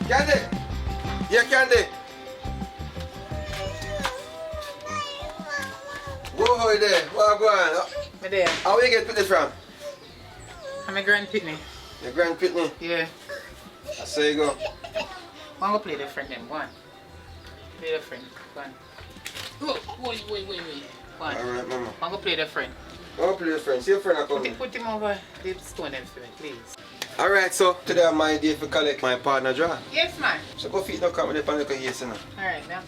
Candy! Yeah, Candy! Whoa, there. What going on? Midday. How you get Pitney from? I'm a grand Pitney. Your Grand Pitney? Yeah. That's how you go. One go play the friend then. Go on. Play the friend. Go on. Oh, wait. Go on. Alright, mama. One go play the friend. Go play your friend. See your friend are coming. Put him over the stone them for me, please. Alright, so today I'm my day for collect my partner draw. Yes, man. So go feed no come with the pan look here, you know. Alright, now.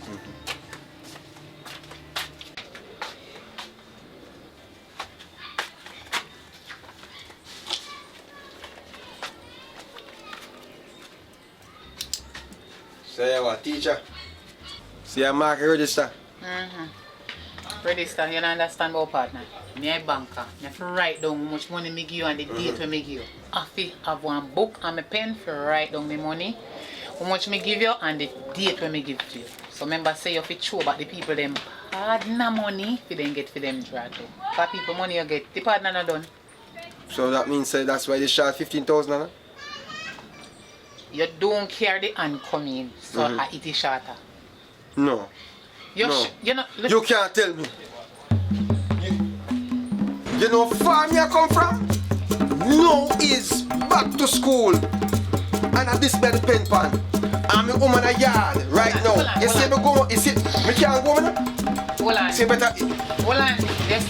So you what, teacher? See your mark register. Register, you don't understand about partner. Me a banker. Me have to write down how much money me give you and the date when me give you. I have to have one book and a pen for write down the money, how much me give you and the date when me give to you. So remember say you have to show about the people them partner money for them get for them draw too. For people money you get, the partner not done. So that means that's why they shot 15,000, huh? You don't care the hand coming, so it is shorter. No. No. You can't tell me. You know farm you come from? No is back to school. And at this bed pen pan. I'm a woman a yard right now. You see me go, you see me can't go now? Hold on. See better. Hold on. Yes,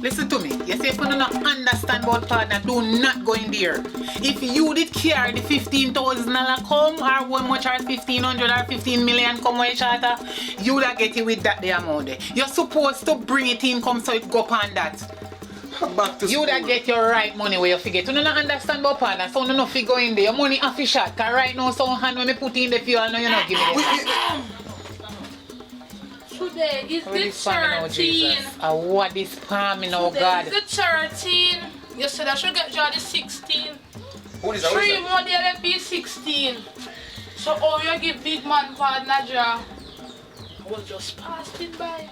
listen to me. You say if you don't understand about partner, do not go in there. If you did carry the $15,000 come or how much or 1,500 or 15 million come away charter, you would get it with that the amount there. You're supposed to bring it in come so it go on that. Back to You school. would get your right money where you forget. You don't understand about partner, so you don't go in there. Your money half a shot. Cause right now so hand when me put in the fuel, no you're not giving it. Today is What the is palm now, 13. Jesus? What is palm now, God? Today is the 13. You said I should get draw the 16. Who is that? Who is 3 that? more there will be 16. So how you give big man partner draw? I was just passing by.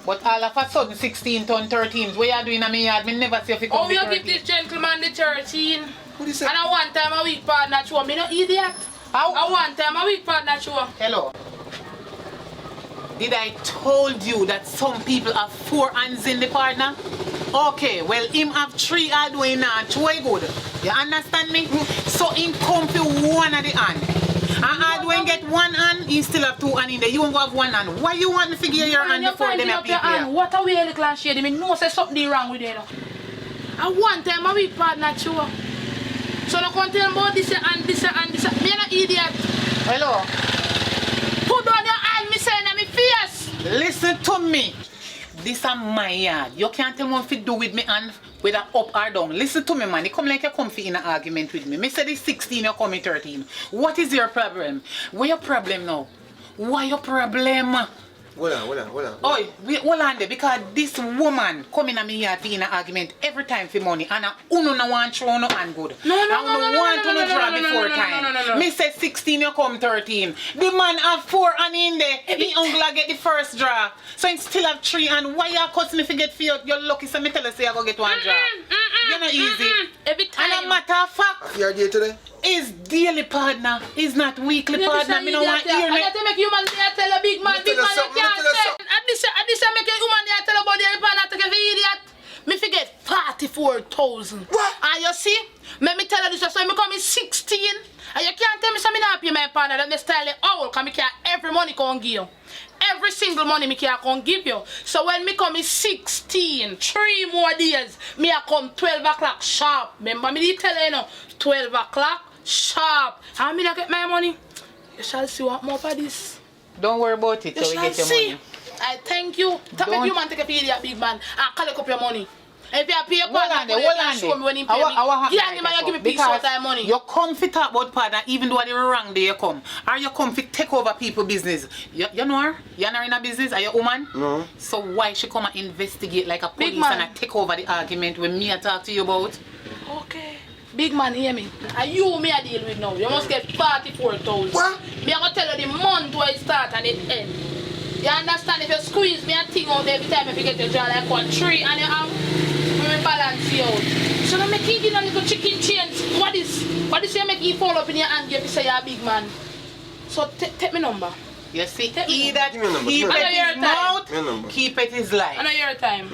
But all of a sudden 16 ton 13s, what you doing in my yard? Me never see if you come How to you 13. give this gentleman the 13? Who is And that? I one time a week partner show. Me no idiot. How? I one time a week partner show. Hello. Did I told you that some people have 4 hands in the partner? Okay, well him have 3 hard way now, 2 good. You understand me? So him come for one of the hand. And hard way get 1 hand, he still have 2 hand in there. You won't go have 1 hand. Why you want me to figure your hand You're before them finding have up your people hand. here? What a way little and shady. Me know say something wrong with you. I one time a week partner show. So no come tell me about this and this and this. Me an idiot. Hello. Put down your hand, me saying in my face. Listen to me. This is my yard. You can't tell me what to do with me and whether up or down. Listen to me, man. You come like you comfy in an argument with me. Me say this 16, you come in 13. What is your problem? What your problem now? What your problem? Hold on. Oi, wait, hold on there, because this woman come in a me yard in an argument every time for money and uno no want throw no hand good. No, want to draw before time. Me say 16, you come 13. The man have 4 and in there. He uncle get the first draw. So he still have 3 and why you cuss me forget for you're lucky so me tell you say I go get 1 draw. You're not easy. Every time. And a matter of fact, Your day today? is daily partner, is not weekly partner. Me no want hear I me. got to make human being tell a big man, Me big tell man you you can't something, me tell you say. something. At this make a human being tell about the partner to give idiot. Me forget 44,000. What? And you see, me tell you this, so me come in 16. And you can't tell me something not pay my partner that me style it all, cause me can every money can give you. Every single money me can give you. So when me come in 16, 3 more days, me a come 12 o'clock sharp. Remember me did tell you, 12 o'clock Sharp. I mean, I get my money. You shall see what more for this. Don't worry about it You till we shall get your see. money. I thank you. Tap Don't- if you man take a pay the big man and collect up your money. If you pay your Hold on partner, there, hold on show me when he there. pay me. Our Yeah, and man, you give me piece of time money. You're comfy talk about partner even though they were wrong day you come. Are you comfy take over people business? You know her? You're not in a business? Are you a woman? No. So why she come and investigate like a Big police man. and take over the argument when me I talk to you about? Okay. Big man, hear me. And you me I deal with now. You must get 44,000. What? Me I gonna tell you the month where it start and it end. You understand? If you squeeze me a thing out every time if you get your jaw like 1 3 and you have, we balance you out. So now make you give a little chicken chains. What is you make you fall up in your hand if you say you're a big man? So take me number. You see, Tell me. either Give me a number, keep give me a it number. his mouth, Give me a number. keep it his life. I know your time.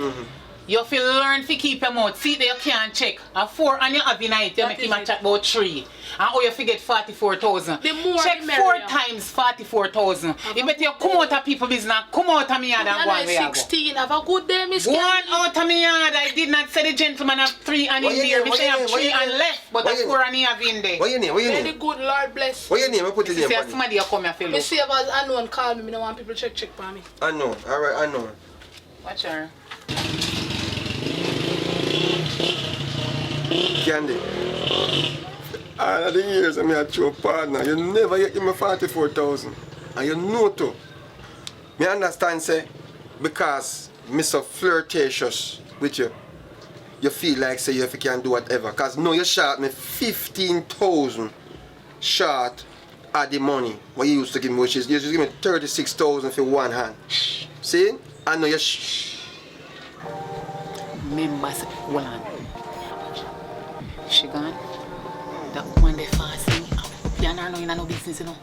You feel learn to keep your mouth. See that you can't check. A 4 and you have in it, you That make is him a it. chat about 3. And how you forget 44,000. The more check the 4 merrier. times 44,000. You better you come out of people business, come out of me yard and go on where you go. 16. Have a good day, Miss Go on Candy. out of me yard. I did not say the gentleman have 3 and What in you there. name? Me What say you have name? What 3 you and name? left, but What a you 4 and he have in there. What your name? What your Very name? good, Lord bless. What your name? I put it See in if buddy. somebody you come here feel Me look. see if as unknown call me, I don't want people check for me. I know. Alright, I know. Watch her. Candy. All of the years I'm at your partner, you never yet give me 44,000. And you know too. Me understand say, because me so flirtatious with you, you feel like say you can do whatever. Cause no, you shot me 15,000 short of the money what you used to give me, which is you just give me 36,000 for one hand. See? I know you Members, hold on. She gone? That woman they fasting. You are not in no business, you know.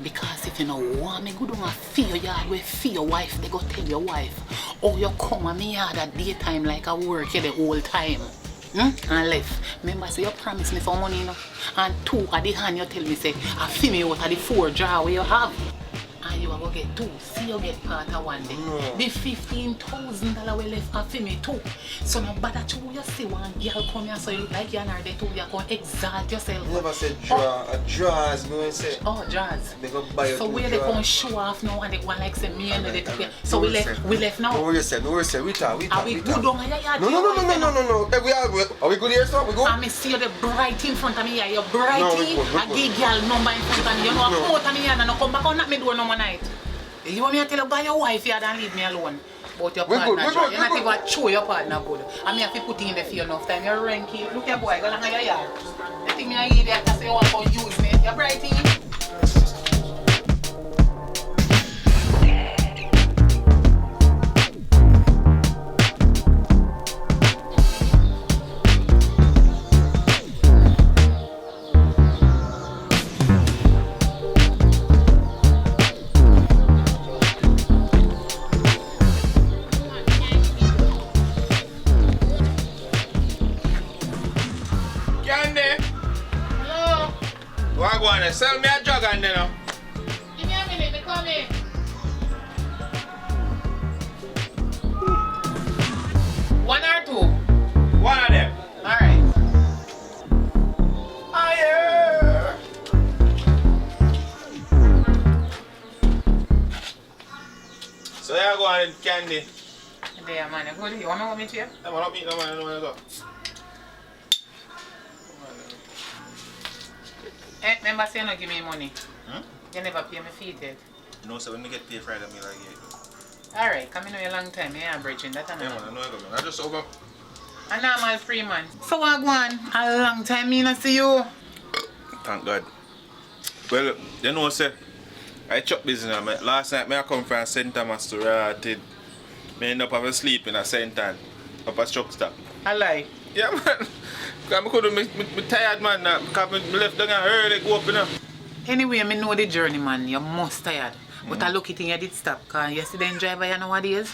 Because if you know want me go down and fear your yard where fear your wife, they go tell your wife. Oh, you come and me yard at daytime like I work here the whole time. And left. Remember, say you promise me for money, you know. And 2 at the hand you tell me say, I feel me out of the 4 jar where you have. And you are going to get 2. See you get part of one day. No. The $15,000 we left for me too. So no bother to you see one girl come here so you look like you're not there too. You're going to exalt yourself. never said draw. A draw is going to say. Oh, jazz. They go buy you So two where they draws. going to show off now and they want like say me and Alright, they alright. So No we worries, left. sir. We left now. No worries, sir. No worries, sir. We talk. Are we good on your yard? No. Hey, are we good here, sir? We good? I see you the bright in front of me here. You're bright No, we in. good, we I give girl number in front of me. You know, I No. come out of me here and I come back on at me door no more night. You want me to tell you about your wife here and leave me alone? But your We partner, good, we Joe, good, you're we not good. even show your partner good. I mean, if you put in there for you enough time, you're ranky. Look your boy, go along your yard. You think me I idiot because you want to use me? You're bright in. Candy, Hello. what go on there? Sell me a jug and then. Give me a minute, me come in. One or two? One of them. Alright. Higher. So you go on Candy. There, man. You good? You want me to go meet you? I want to meet no man, I don't want to go. Eh, remember say you not give me money. Hmm? You never pay me fee yet. No, so when you get paid Friday, me like it. Alright, come in a long time. Yeah, I'm bridging that. Yeah, man, I know I go, man. I just over. A normal free man. So what go on? A long time me not see you. Thank God. Well, you know, say, I chop business. Man. Last night, I come from St. Thomas to Rated. I end up having sleep in a St. Ann, up a truck stop. I lie. Yeah, man. Because I couldn't, me tired, man. Because I left down and early, go up, you know. Anyway, I know the journey, man. You're most tired. But I lucky thing you did stop. Because yesterday in driver, you nowadays.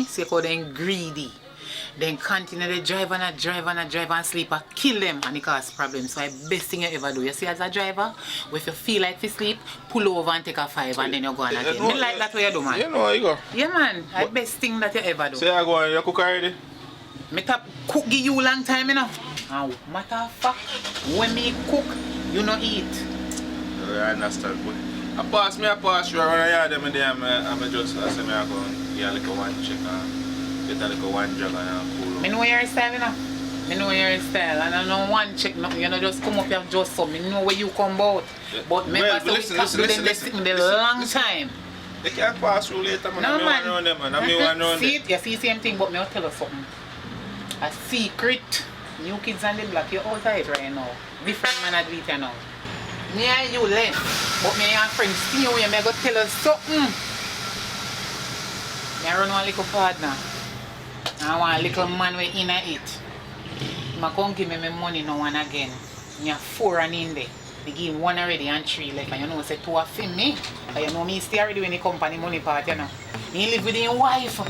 So you call them greedy. Then continue the drive and sleep and kill them and it cause problems. So the best thing you ever do. You see as a driver, if you feel like to sleep, pull over and take a 5 and then you go on again. Me like that way you do, man. You know how you go. Yeah, man. The best thing that you ever do. So you go and you cook already? Me tap cook give you long time, you know. And matter of fact, when me cook, You no eat. I understand, but I pass through around the yard every day. I'm just, I say, I go get a little one check and get a little one jug and cool. Me know your style, you know. Me know your style. And I don't one check nothing. You know, just come up here and just some. Me know where you come about. Yeah. But remember, Well, so we can't do them this thing the long time. They can't pass through later, man. No, man. Around them, man. I mean, one around See them. it? You see the same thing, but me will tell you something. A secret. New kids and the black, you're outside right now. Different man at it now. Me and you left, but me and your friends see you and me go tell us something. Me run one little partner. I want a little man we in it. I come give me my money now and again. Me have 4 and in there. Me give him 1 already and 3 left. And you know say 2 are for me. And you know me stay already when the company money part, you know. He live with his wife.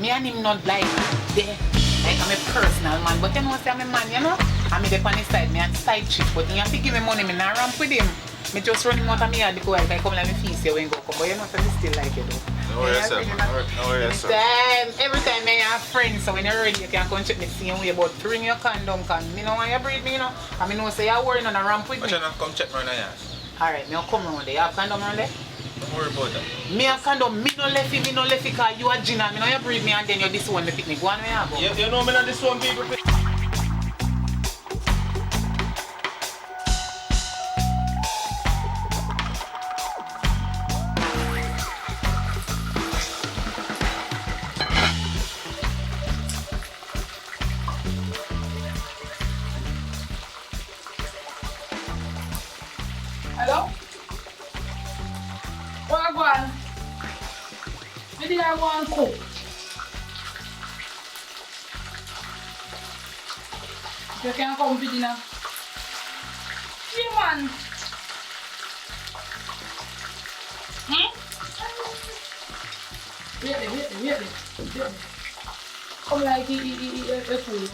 Me and him not like there. Like I'm a personal man, but you know say I'm a man, you know? I'm the on his side, me and side chick, but he have to give me money, me not ramp with him. Me just run him out of me yard because I come like me feast you when go come, but you know so me still like it though. No worries, sir. No worries, sir. Every time I have friends, so when you're ready, you can come check me the same way, but bring your condom, can me know when you breathe me, you know? I mean, know say you're worrying on a ramp with me. But you not come check me on the yard. Alright, me will come around there. You have condom around there? Don't worry about that. Me have condom, me no left it, cause you a Gina, me know you breathe me and then you this one, me pick me. Go on, me have go. You know me not this one, people. Hello? Where I go on? Where did I go and cook? You can come for dinner. Yeah, man. Wait. Come like a fool.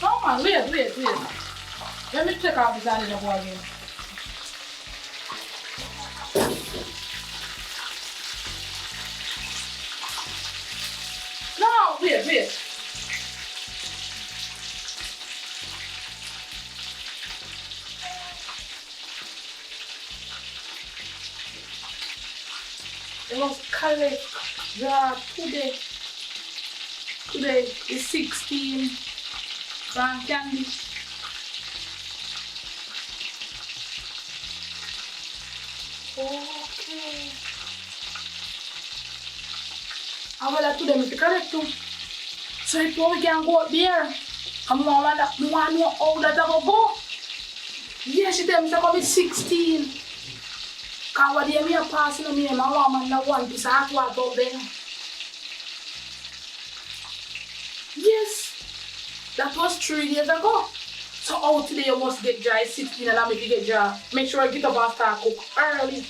No, man, wait. Let me check out this animal again. No, wait. It was correct. Yeah, today is 16. Brown candy. Okay. I will let to them if you correct too. So if we can go up there, I'm going to know how that I will go. Yes, she tell me to come with 16. Because what they are passing on me, my woman that one piece of hot water up there. Yes. That was 3 years ago. So out today you must get dry 16 and I make you get dry. Make sure you get up and start cook early.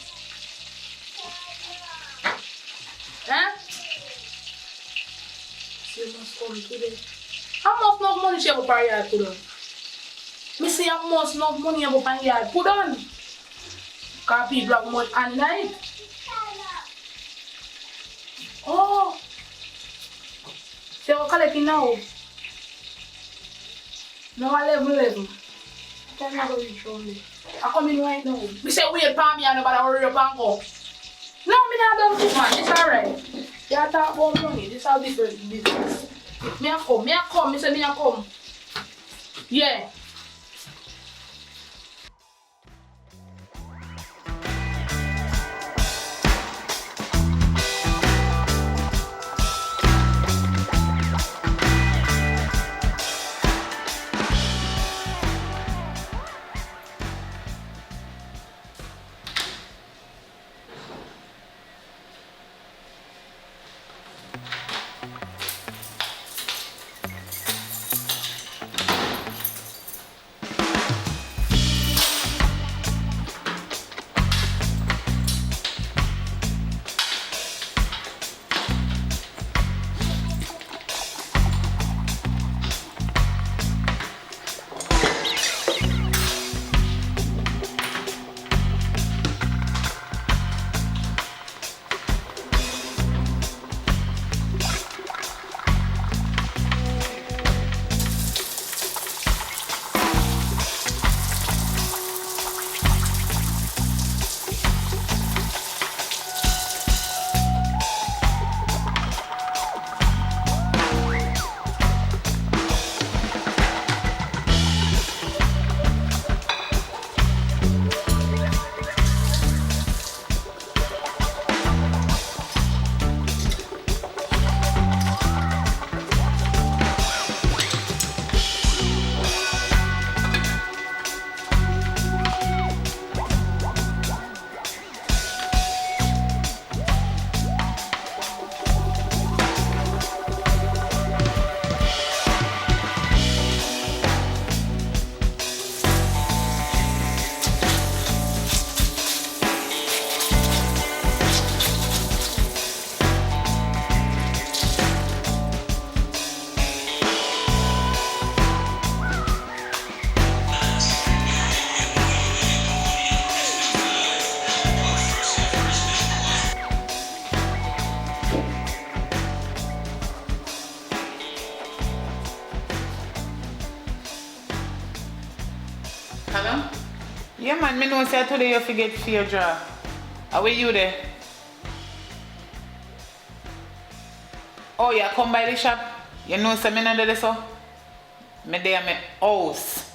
Huh? So you must come today. How much enough money she have up her yard put on? Me say how much enough money have up her yard put on? Because people have much hand in it. Oh. So you're collecting now? No, I 11. I'm not going to reach on me. I come in right now. We say wait for me and nobody hurry up and go. No, me not done cook, man. It's alright. You talk about money. This is how different business. Me a come. Me say me a come. Yeah. Hello? Yeah, man, me know say today you forget fear draw. How are you there? Oh, you come by the shop? You know say me not there so? Me there at my house.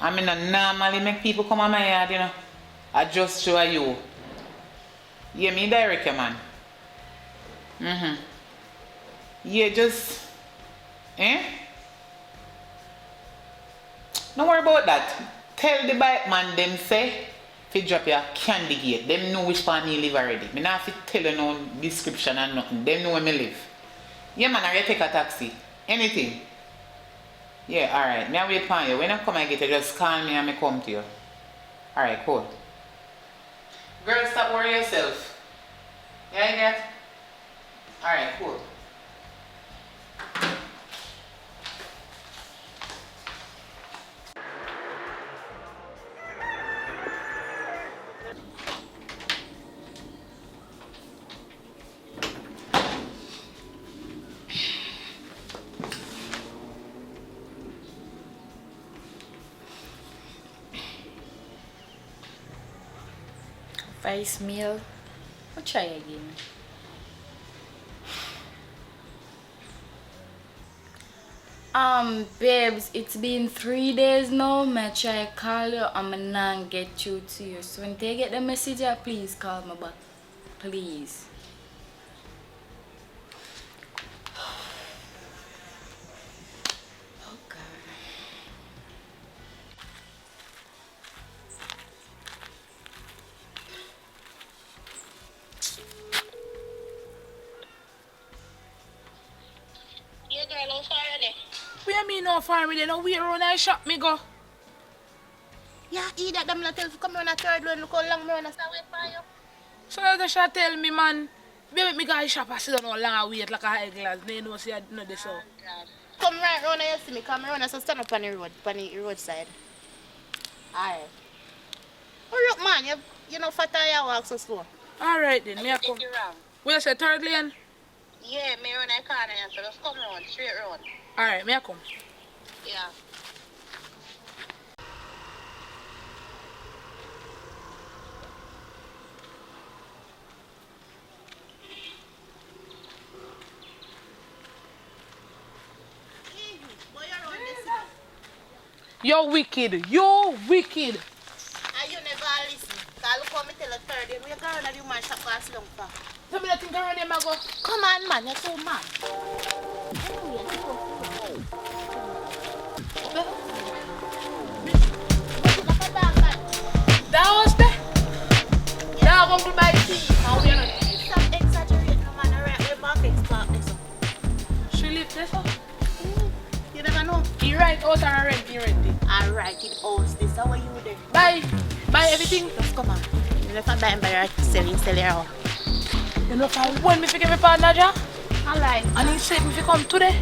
I mean, not normally make people come on my yard, you know. I just show you. Yeah, me direct you, man. Yeah, just... Eh? Don't worry about that. Tell the bike man them say if you drop your candy gate. Them know which part me live already. Me not have to tell you no description and nothing. Them know where me live. Yeah, man, I take a taxi. Anything. Yeah, alright. Me I wait for you. When I come and get you, just call me and me come to you. Alright, cool. Girl, stop worrying yourself. Yeah, you get? Alright, cool. Rice meal. We'll try again. Babes, it's been 3 days now. I try call you and I not get through to you. So when you get the message, please call me back. Please. Oh God. Yeah, girl, how far are they? Where you mean no far me? They know where around I shop me go. Yeah, that them not tell you come on a third one. Look how long me wanna stay wait for you. So you just tell me, man. Baby, me go shop, I sit down all long and wait like a high glass. They know say I know this so. God. Come right round and you see me. Come round and so stand up on the road, on the roadside. Aye. Hurry up, man. You know fat and you walk so slow. Alright then, me I Take come. you round. Where you say third lane? Yeah, me run a corner so just come round, straight round. Alright, me I come. Yeah. You're wicked. You're wicked. And you never listen. Cause look how me tell you third day. We're going to do my shop pass long for. Tell me that thing around him, I go. Come on, man. You're so mad. That was there. Now I'm going to buy tea. How we are not. Stop exaggerating, man. Alright, we're back expert this. She live there, so. You never know. He right out and rent, he rent it. Alright, it owns this. How are you there? Buy. Buy everything. Just come on. You never buy and buy sell it out. You know if I want me to give me partner, ja? Alright. And he said if you come today.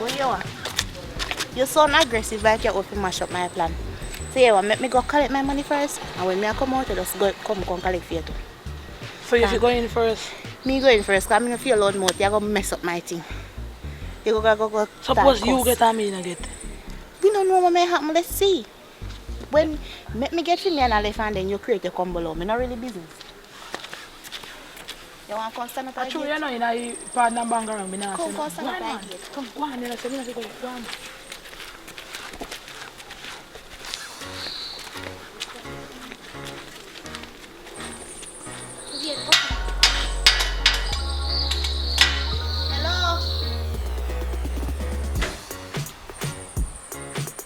What you want? You sound aggressive like you want to mash up my plan. So you want make me go collect my money first? And when I come out, you just go come collect for you too. So if you go in first. Me go in first because I don't feel loud mouth. You're going to mess up my thing. You go. Suppose you get and me not get. We don't know what may happen. Let's see. When make me get for me and I left and then you create your come below. Me not really business. You want to come stand up at the Actually, gate? you know, in a partner bang around me now. Come stand up at the gate. Come, go on, then I say, go on. Hello?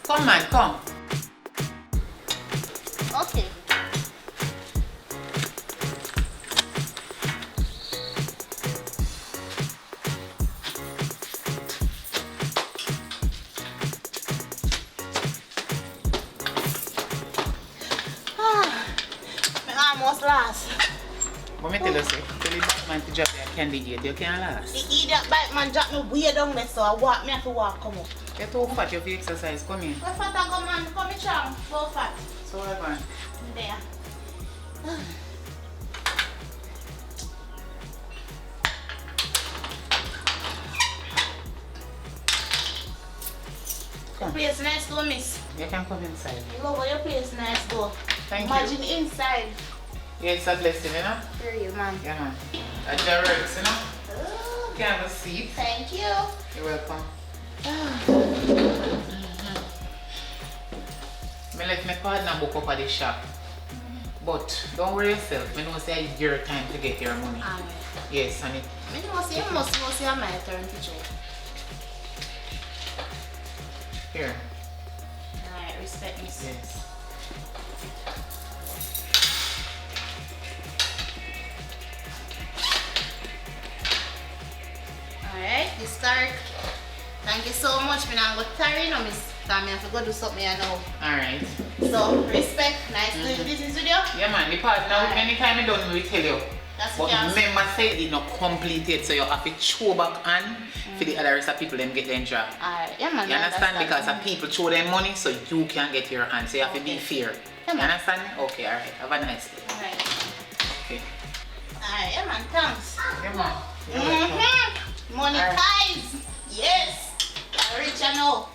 Come, man, come. Okay. Almost last. What me tell you, say? Tell the bad man to drop your candy gate. You can't last. The idiot bike man dropped me way down there, so I have to walk come up. You're too fat, you have to exercise. Come in. Where fat I go, man? Come in, chum. Go fat. So what happened? There. Come. Place nice though, miss. You can come inside. Love how your place nice though. Thank Imagine you. inside. Yeah, it's a blessing, you know? For real, man. Yeah, man. That's your works, you know? Oh, You can have a seat. thank you. You're welcome. I let my partner book up at the shop. But don't worry yourself. I know say it's your time to get your money. Alright. Yes, and it. Me know say you must know say my turn to try. Here. Alright, respect miss. Yes. Alright, you start. Thank you so much. Me now go tarry no miss. Cause me have to go do something I know. Alright. So respect, nice doing business with you. Yeah, man. The partner, anytime I done, we tell you. That's But what you remember, say it not completed, so you have to throw back on for the other rest of people them get their job. Alright, yeah man. You understand? Because some people throw their money, so you can get your hand. So you have to be fair. Yeah, You man. understand? Okay, alright. Have a nice day. Alright. Okay. Alright, yeah man, thanks. Yeah, man. You're welcome. Mm-hmm. Money Alright. ties. Yes. I rich I know.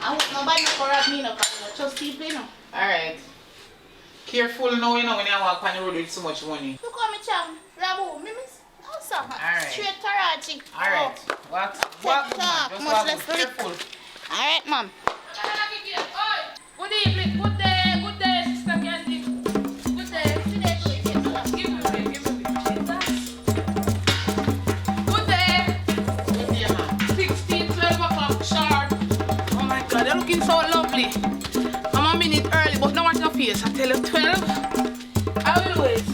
I hope nobody no rob me no because I trust people you know. Alright. Careful now, you know, when you walk on the road with so much money. Look how me cham. Rabu, me miss. Awesome. Alright. Straight Tarachi. Alright. Walk, talk, man. Just much walk. less work. Careful. Alright, mom. Good evening, good day, Sister Candy. Good day. Give me a break, give me a break. Good day. Yeah, man. 16, 12 o'clock sharp. Oh my God, you're looking so lovely. I'm a minute early, but now watch your face. I tell you 12. I will wait.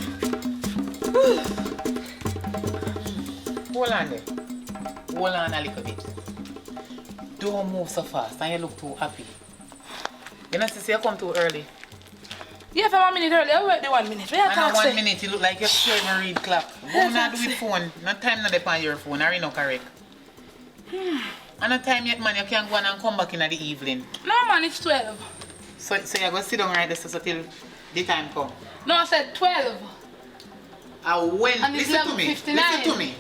Hold on there. Hold on a little bit. Don't move so fast and you look too happy. You know, since you come too early. Yeah, if I'm a minute early, I'll wait the 1 minute. Where And in I 1 say? minute, you look like you're scared to read clock. Go not do it phone. No time not depend on your phone. Are you not correct? And no time yet, man. You can go on and come back in the evening. No, man, it's 12. So you're going to sit down right there so till the time come. No, I said 12. When, And it's listen to me. 11:59. Listen to me.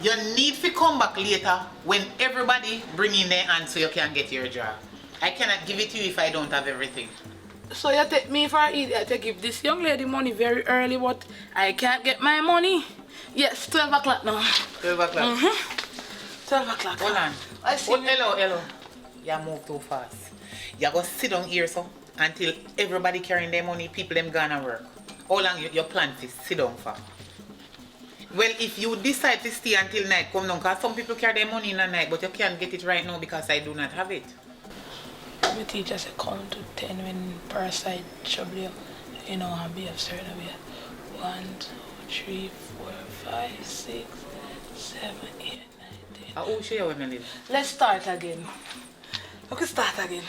You need to come back later when everybody bring in their hand so you can get your job. I cannot give it to you if I don't have everything. So you take me for an idiot to give this young lady money very early, but I can't get my money. Yes, 12 o'clock now. 12 o'clock. 12 o'clock. Hold on. I see. Hello. You move too fast. You go sit down here so until everybody carrying their money, people them gonna work. How long your plan to sit down for? Well, if you decide to stay until night, come down, because some people carry their money in the night, but you can't get it right now because I do not have it. The teacher said count to 10 when per side trouble you know, and be a certain way. 1, 2, 3, 4, 5, 6, 7, 8, 9, 10. Oh, show you where I live. Let's start again. We can start again.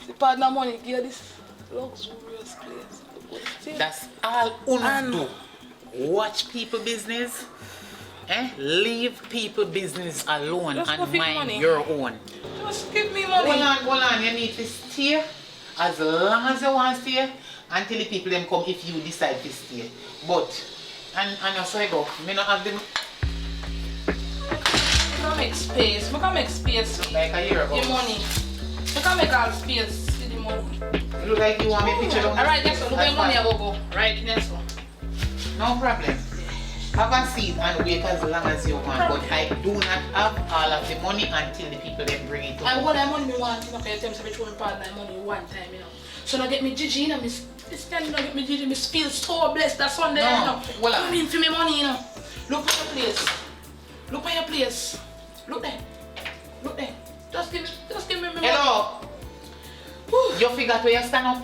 The partner money give this luxurious place. That's all And- do. Watch people business. Leave people business alone Just and go feed mind money. your own. Just give me money. Hold on. You need to stay as long as you want to stay until the people them come if you decide to stay. But, and so I go, me not have them We can make space. We can make space. like a year ago. The money. We can make all space. See the money. You look like you want me picture down. Alright, yes, so look at the money I go. Right, yes, so. No problem. Have a seat and wait as long as you want. But I do not have all of the money until the people then bring it to I me. want that money me want, you know, because you tell me to throw my partner money one time, you know. So now get me Gigi, you know, this time you know, get me Gigi, me feel so blessed that Sunday, No, you know. hold on. Come in for me money, you know. Look at your place. Look at your place. Look there. Look there. Just give me my money. Hello. Whew. You figure where you stand up?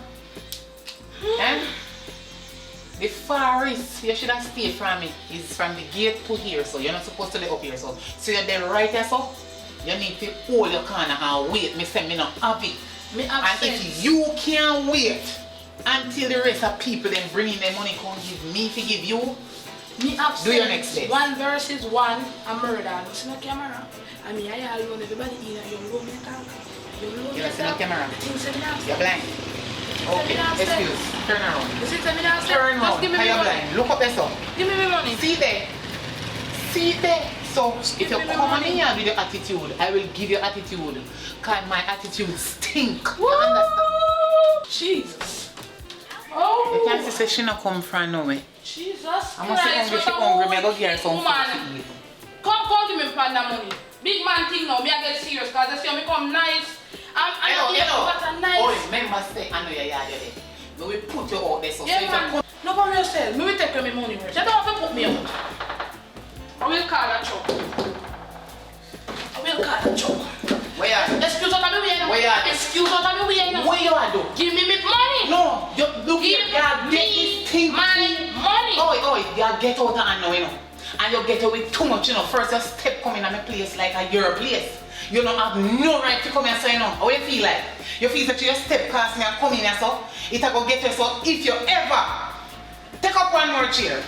The farthest you should have stayed from it is from the gate to here, so you're not supposed to lay up here. So you're there right there, so you need to hold your corner and wait. Me say me not have it. Me have And sense. if you can't wait until the rest of people then bring in their money, come give me to give you. Me have Do your sense. next day. 1 versus 1 a murder. No see no camera. I mean, I alone everybody in a young room talk. Young room You don't see no camera. Things that me have You're said. blind. Okay, excuse. Turn around. You see that me have said? Turn Just around. give me How my you money. blind? Look up there, so. Give me my money. See there. See there. So if you come on me here with your attitude, I will give you attitude. Cause my attitude stink. You understand? Jesus. You Oh. can't say she not come from nowhere. Jesus I must say hungry, she hungry, me go give her some food to eat. Come give me panda money. Big man thing now, me I get serious because I see me come nice. Hello. What a nice. Oh, remember say I know your yard there. Me will put you out there so Yeah, if you man. come. No worry yourself. Me will take your money. You don't have to put me out. I will call that truck. I will call that truck. Where you at? Excuse what I'm doing. Where you at? Excuse what I'm doing. Where you at though? Give me money. No, you look Give here, you get this thing. my money. Oh, you get out of hand now, you know. And you get away too much, you know. First you step coming at my place like a your place. You don't have no right to come here and say no. How you feel like? You feel that you step past me and come in here so it will get you so if you ever take up one more chair.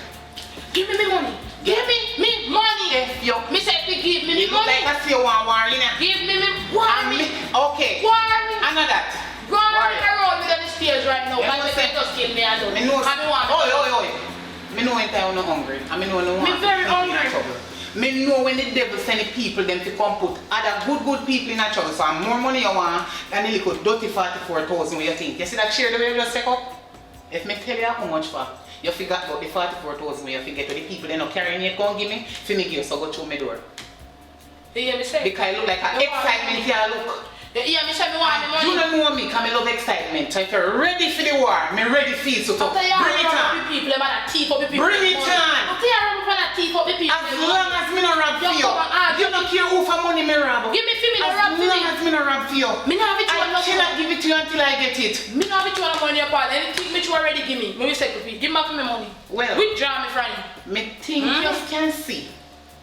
Give me money. Give me money. If you Me say to give me you look money. like I see you want war in here. Give me And okay. Worry. I know that. Go on around me on the stairs right now. You Why know you say- just kill me and done? Me know. And me want Oi. Me know when I'm not hungry. I mean, no one. Me very hungry. Me know when the devil send the people them to come put other good people in a trouble. So more money you want than the little dirty 44,000 what you think. You see that chair the way you just take up? If me tell you how much for, you forgot about the 44,000 you forget to the people they not carrying it, come give me, for me give you so go through my door. You hear me say? Because I look like an excitement here look. You hear me say me want the money? You don't know me because I love excitement. So if you're ready for the war, me ready for it. So After you bring it run on. up the people, man, a thief up the people. Bring it on. After you run up and a thief up the people. As long as me not rob for you, you don't care who for money me rob. Give me for me, no As rob for long me. as me not rob for you, Me not have it you I no cannot give it to you until I get it. Me not have it you no money upon. Anything me you already give me. Me will say to you, give me back my money. Well, Withdraw me from you. me think you can see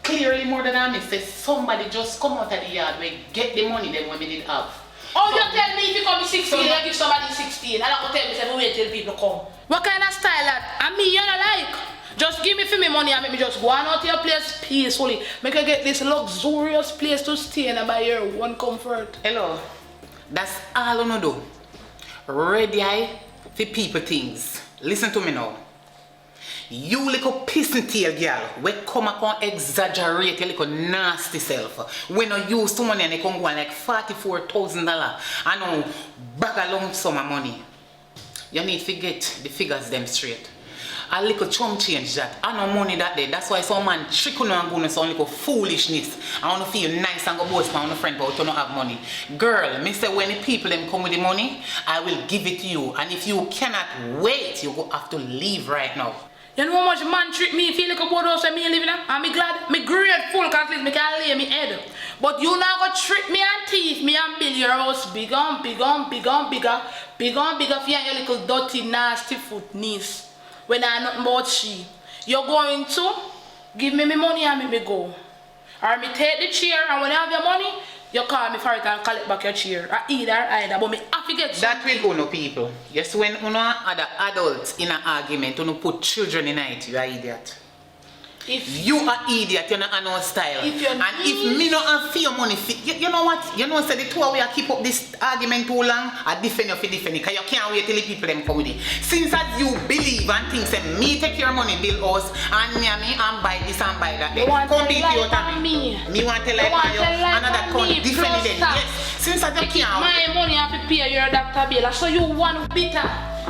clearly more than I say somebody just come out of the yard where get the money them when we did have. Oh, you tell me if you come 16, you give somebody 16. I don't tell me, say, we wait till people come. What kind of style that? I mean, you don't like. Just give me for me money and make me just go on out to your place peacefully. Make you get this luxurious place to stay in and buy your one comfort. Hello, that's all I do. Ready eye for people things. Listen to me now. You little pissing tail girl, we come and exaggerate your little nasty self. When you use too money and they come go on like $44,000 and now bag along some money. You need to get the figures them straight. A little chum change that. I know money that day. That's why some man trick on and go on some little foolishness. I want to feel nice and go boast my own friend but you don't have money. Girl, me say when the people them come with the money, I will give it to you. And if you cannot wait, you go have to leave right now. You know how much man treat me if you look about house and me living there? And me glad, me grateful because at least me can lay me head. But you now go trick me and thief me and build your house bigger and bigger and bigger and bigger. Bigger and bigger for your little dirty nasty foot niece. When I nothing about she. You're going to give me my money and me go. Or me take the chair and when I have your money, you call me for it and collect back your chair. Or either. But me have to get that will go no people. Yes, when you know other adults in an argument, you put children in it, you are idiot. If you are idiot, you're not no style. If you're and if me not have for your money, you know what? You know say the two of we keep up this argument too long, I defend you for defending because you can't wait till the people them come with it. Since as you believe and think say me take your money, build us and me and buy this and buy that. You want come to beat lie you out on of me. Me want to lie on you and that come defend it. Yes. Since as you can't my money and prepare your doctor bill. So you want bitter.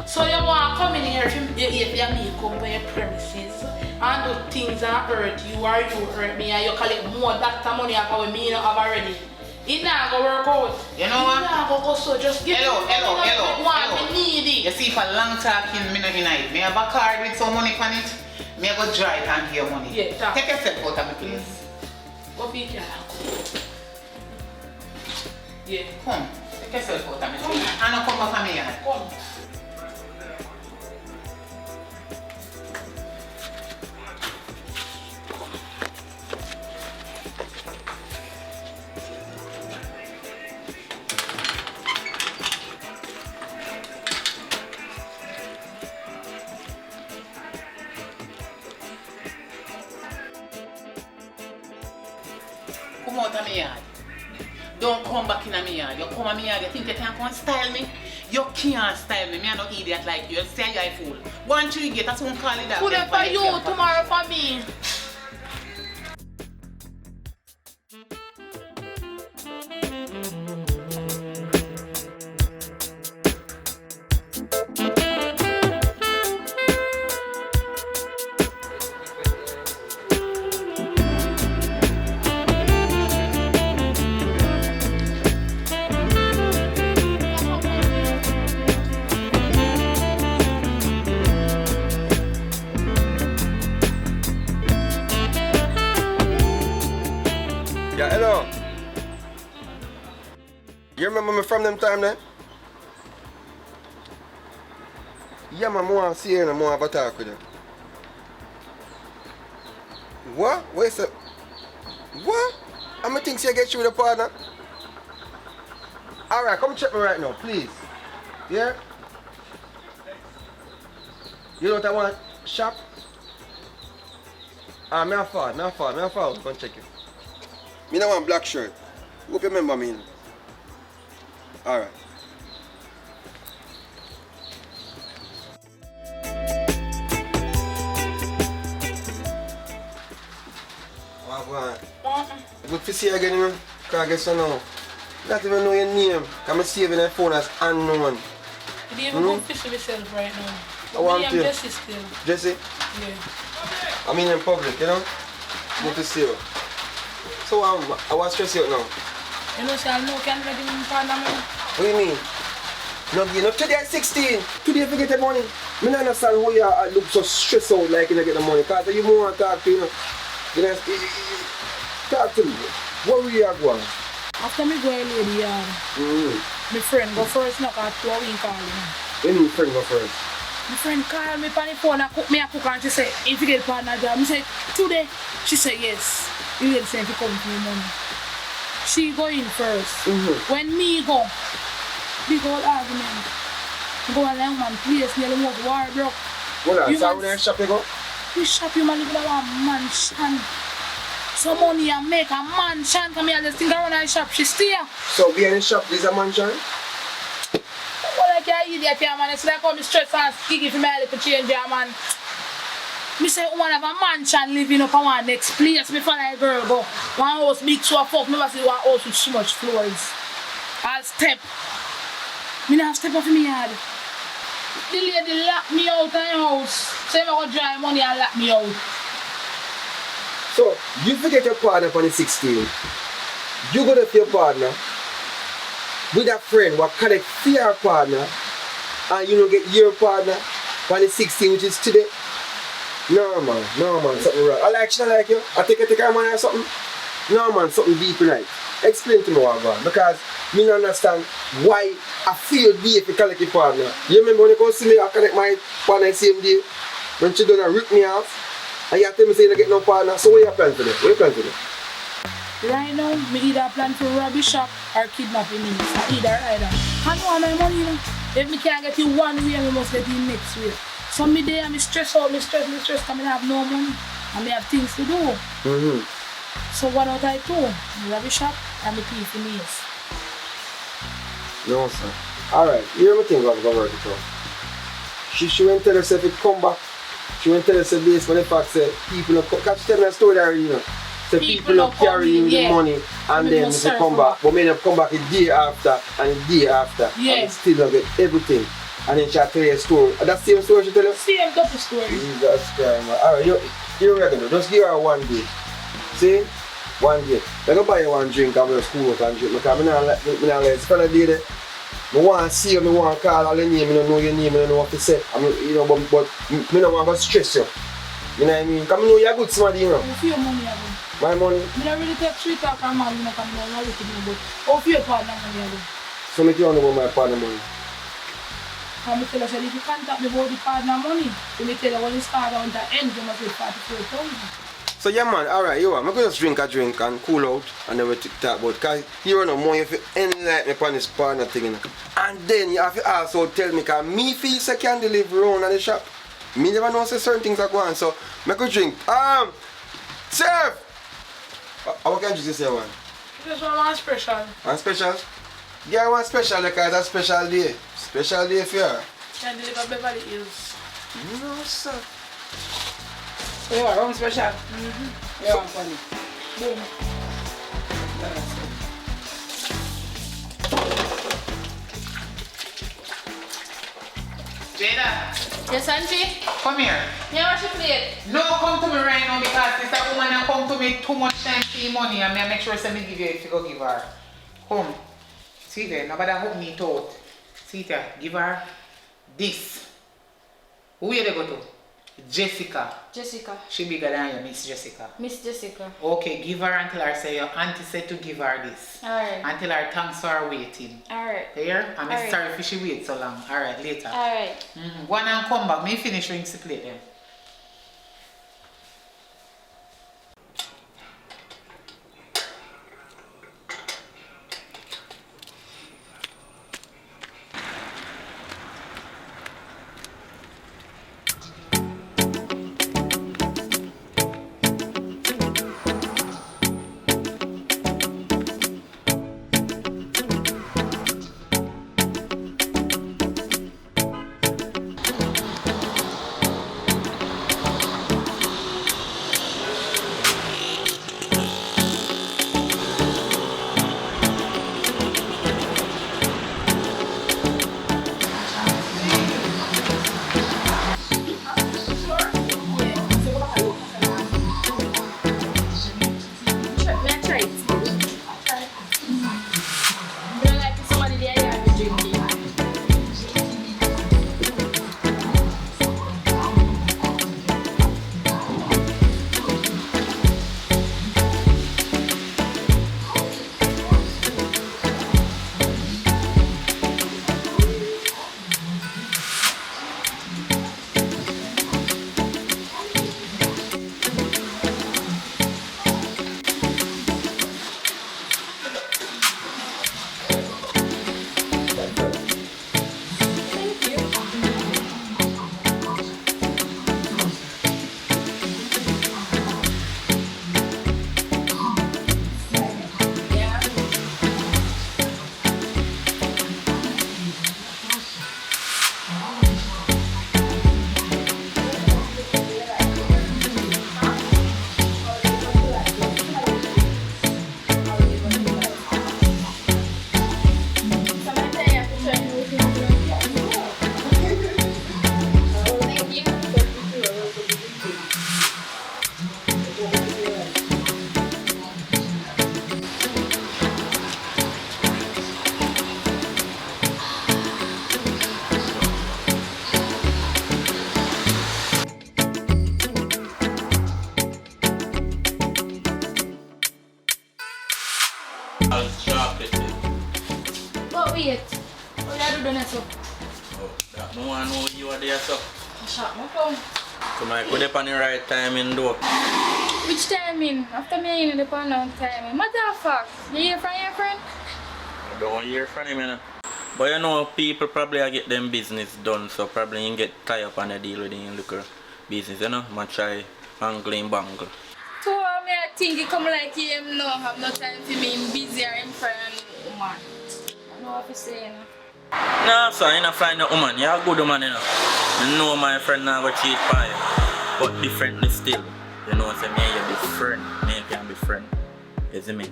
So you want to come in here if you me come by your premises and do things that hurt you or you hurt me and you collect more doctor money off of me not have already. It not go work out. You know what? It not go so just give hello. me need it. You see for long talking me not in it. Me have a card with some money on it. Me go draw it and give you money. Yeah, talk. Take yourself out of me please. Go be here. Yeah. Come. Take yourself out of me please. And now come back from me yard. Come. Come out of my yard. Don't come back in my yard. You come to my yard, you think you can come and style me? You can't style me. Me I'm no idiot like you. You say you're a fool. One 3 get, that's one call it that. Put it for you, tomorrow for me. Yeah, hello. You remember me from them time then? Yeah, man, I want to see you and I want to have a talk with you. What? Wait a What? I'm going to think you get through the partner. Alright, come check me right now, please. Yeah? You know what I want? Shop? Me a fall. Come check it. Me don't want black shirt. Hope you remember me. Alright. Good to see you again, you know. Because I guess you know. Not even know your name. I'm saving your phone as unknown. You didn't even go fish with yourself right now. I want I'm to. Jesse still. Jesse? Yeah. I mean in public, you know. Good to see you. So I was stressed out now. You know, say I know can't let him partner me. What do you mean? No, you know, today at 16. Today if you get the money. I don't understand why you look so stressed out like you don't get the money. Because you want to talk to you know. You know, talk to me. What will you going? After me go a lady my friend go first, not at 2 weeks call him. When your friend go first? My friend called me on the phone and cook me a cook and she said, if you get partner job, I said, today? She said, yes. You get the same if you come to me money. She go in first. When me go, big old argument. Go a young man place near the most war broke. Hold on, so when you shop you go? You shop you man live in a mansion. Some money I make a mansion. Come here, just think around the shop, she stay. So behind the shop is a mansion? Well, like an idiot here, man. It's like how me stress and skiggy for me to change here, man. Me say one have a mansion living up on one next place before I girl go. One house big so I fuck, never see one house with so much floors. I'll step. Me not step off in my yard. The lady lock me out of the house. Say me go drive money and lock me out. So, you forget your partner on the 16th. You go to your partner with a friend who connect to your partner and you don't get your partner on the 16th, which is today. No man, something wrong. I like you. I take a money or something. No man, something deep right. Explain to me what I'm going because me don't understand why I feel deep to collect your partner. You remember when you come see me, I connect my partner the same day when she done rip me off and you tell me say you don't get no partner. So what you plan to do? Right now, me either plan to rob a shop or kidnapping me. Either. I know my money, you know. If me can't get you one way, I must get you next way. So me there, me stress out, me stress, because I have no money and me have things to do. So what do I do? Me rob a shop and me pay for meals. No sir. Alright, you know thing I'm going to work it out. She went tell herself it come back. She went tell herself this when the fact said people don't come. Because she tell me a story there, you know. So people don't carry in the money and then they come back. But me come back a day after and a day after. Yeah. And still don't get everything. And then she tell you a story. That's the same story she tell you? Same double story. Jesus Christ, man. Alright, you reckon? Just give her one day. See? One day. I go buy you one drink and we'll school out and drink. Because I don't let this fella do that. I want to see you, I want to call all your name, I don't know your name, I don't know what to say. I mean, you know, but I don't want to stress you. You know what I mean? Because I know you're good somebody, you know. How your money again? My money? I don't really take street talk and man, you know, come down and look at me, but how your partner money again? So I don't know about my partner money. I tell her, if you contact me about the partner money, then I tell her when you start on the end, you must pay 44,000. So yeah man, alright, you I'm gonna just drink a drink and cool out and then we'll talk about because you know more if you enlighten me upon this partner thing, you know. And then you have to also tell me because me feel I can deliver around at the shop. Me never know say certain things are going on, so I could drink. Chef! What can you just say one? Just one special. One special? Yeah, one special because it's a special day. Special day for you. Can deliver Beverly Hills. No sir. You want one special? You want funny? Boom. Yes, auntie? Come here. Yeah, she played. No, come to me right now because this a woman a come to me too much time for your money and me make sure say me give you if you go give her. Come. See there, nobody hook me out. See there, give her this. Who you they go to? Jessica. Jessica. She bigger than you, Miss Jessica. Miss Jessica. Okay, give her until her say your auntie said to give her this. Alright. Until her thanks for her waiting. Alright. There? I'm Alright. sorry if she wait so long. Alright, later. Alright. Go on and come back. Me finish rinse the plate then. I'll sharp it. But wait. What you do done so? Oh, that no one know you are there, so. Shut my phone. So I could on the right time in door. Which timing? After me in the pan on timing. Matter of fact, you hear from your friend? I don't hear from him, you know. But you know, people probably get them business done, so probably you get tied up on a deal with the liquor business, you know. I try angling bangle. So I think he come like him no have no time for me, him busy or him friend woman. I know what to say, you know. Nah, sir, you not find a woman. You're a good woman, you know. You know my friend now go cheat by you. But differently still. You know, say me you be friend. Me can be friend. You see me?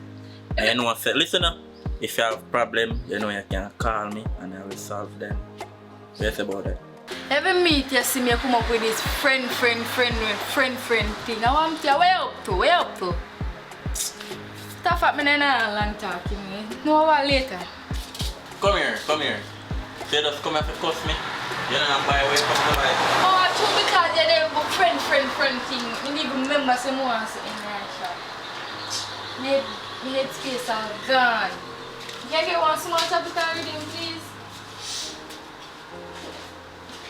And you know, say, listen up. If you have problem, you know you can call me and I will solve them. Yes about that. Every meet you see me come up with this friend thing. I want to where up to? Stuff at me in a long talking. No what later. Come here. You just come here to cuss me. You don't buy away from the life. Oh, true because you're there with friend thing. You need to remember some more in that shop. My headspace are gone. Can you get one small topical reading, please?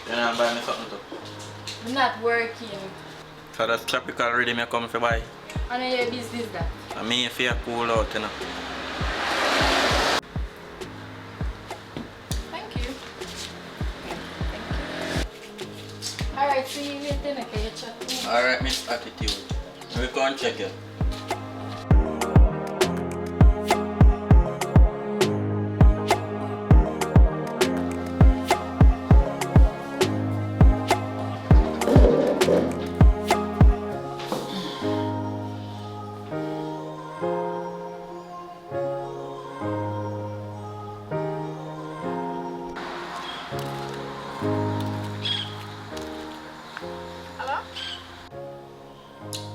You don't buy me something too. I'm not working. So that's tropical rhythm you come to buy. I know your business that. I mean if you cool out, you know. Thank you. Alright, see you later. Okay, you chat to me. Alright, Miss Attitude. We go and check it.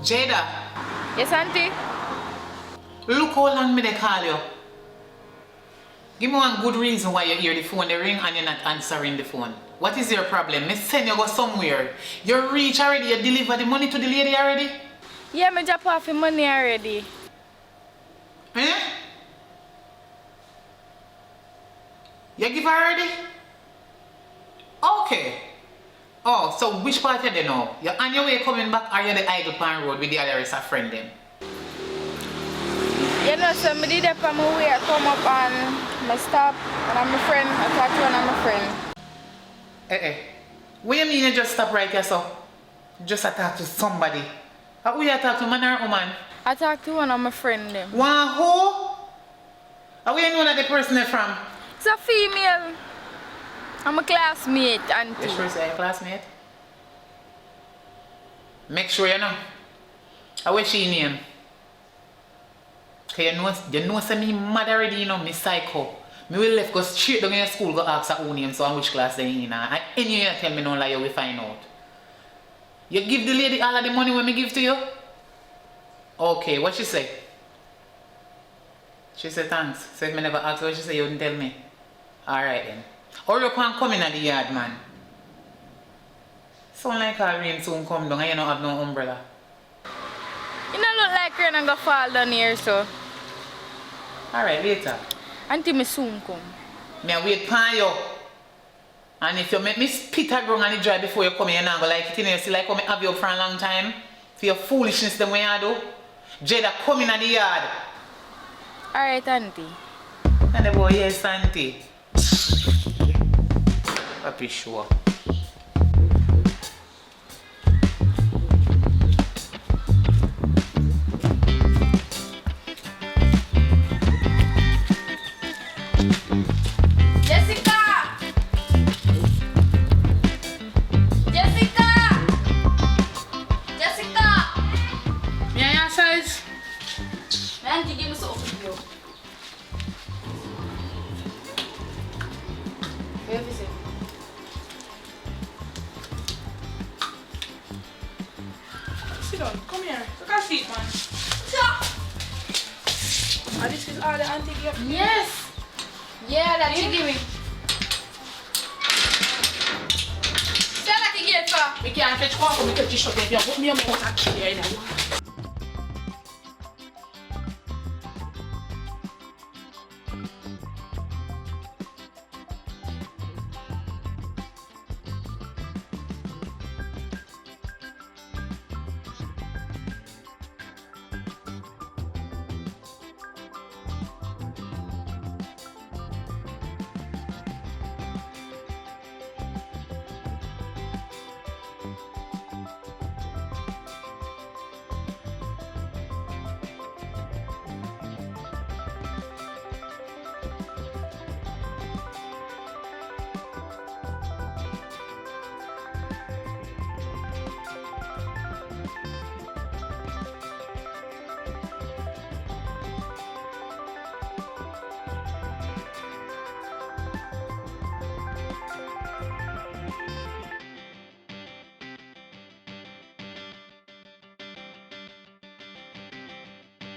Jada, Yes, auntie? look how long me they call you. Give me one good reason why you hear the phone they ring and you're not answering the phone. What is your problem? Me send you go somewhere. You reach already, you deliver the money to the lady already? Yeah, me drop off the money already. Eh? You give her already? Okay. Oh, so which part you there now? You on your way coming back or you the idle pan road with the other rest of friend them? You know, so me did up on my way, I come up and I stop and I'm a friend, I talk to one of my friend. What you mean you just stop right here so? Just talk to somebody. Who you talk to, man or woman? I talk to one of my friend them. One who? Where you know that the person is from? It's a female. I'm a classmate, auntie. You sure it's your classmate? Make sure you know. What's she name? Cause you know say me mad already, you know, me psycho. Me will left go straight down in your school go ask her own name so and which class they in and any you tell me no lie you will find out. You give the lady all of the money when me give to you? Okay, what she say? She said thanks. So if me never ask what she say you wouldn't tell me. Alright then. Or you can come in at the yard man. Sound like a rain soon come down and you don't have no umbrella. You don't look like rain and go fall down here, so. Alright, later. Auntie, me soon come. Me a wait for you. And if you make me spit a ground and it dry before you come here, you not go like it, you know, you see like how me have you up for a long time. For your foolishness them way you do. Jada, come in at the yard. Alright, auntie. And the boy, yes, auntie. Happy sure. Auntie, give me some of you. Where is it? Sit down. Come here. Look at seat, man. And this is all the auntie gave me? Yes. Yeah, that you give me. Tell that you gave her. We can't catch one from the catch shop. You put me on my water here in the one.